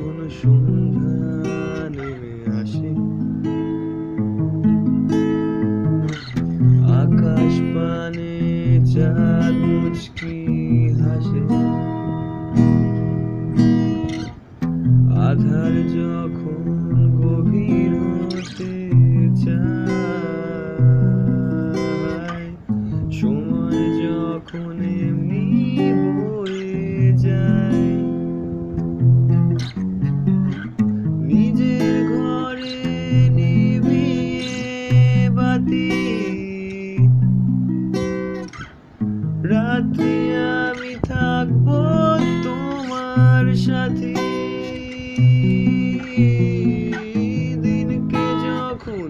যখন সন্ধ্যা নেমে আসে, আকাশ পানে চাঁদ মুচকি হাসে, আধার যখন গভীর হতে চায়, সময় যখন এমনি বয়ে যায়, নিজের ঘরে নিভিয়ে বাতি, রাত্রি আমি থাকবো তোমার সাথে। দিনকে যখন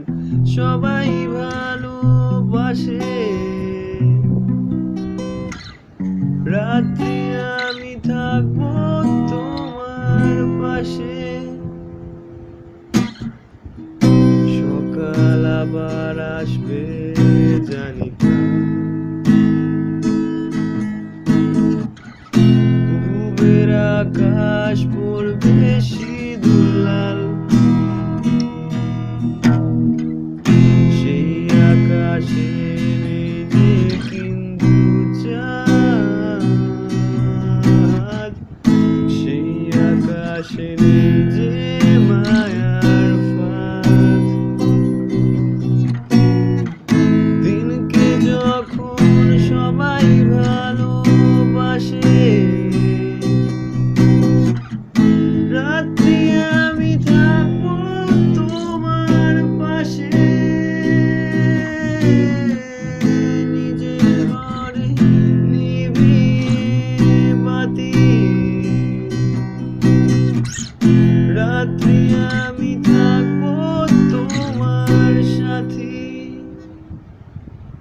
সবাই ভালোবাসে, রাত্রি আমি থাকবো তোমার পাশে। সকাল আবার আসবে জানি না, পূবের আকাশ পড়বে সিঁদুর লাল, সেই আকাশে নেই যে কিন্তু চাঁদ, সেই আকাশে নেই যে মায়ার ফাঁদ। দিনকে যখন সবাই ভালোবাসে, রাত্রি আমি থাকবো তোমার পাশে। নিজের ঘরে নিভিয়ে বাতি, রাত্রি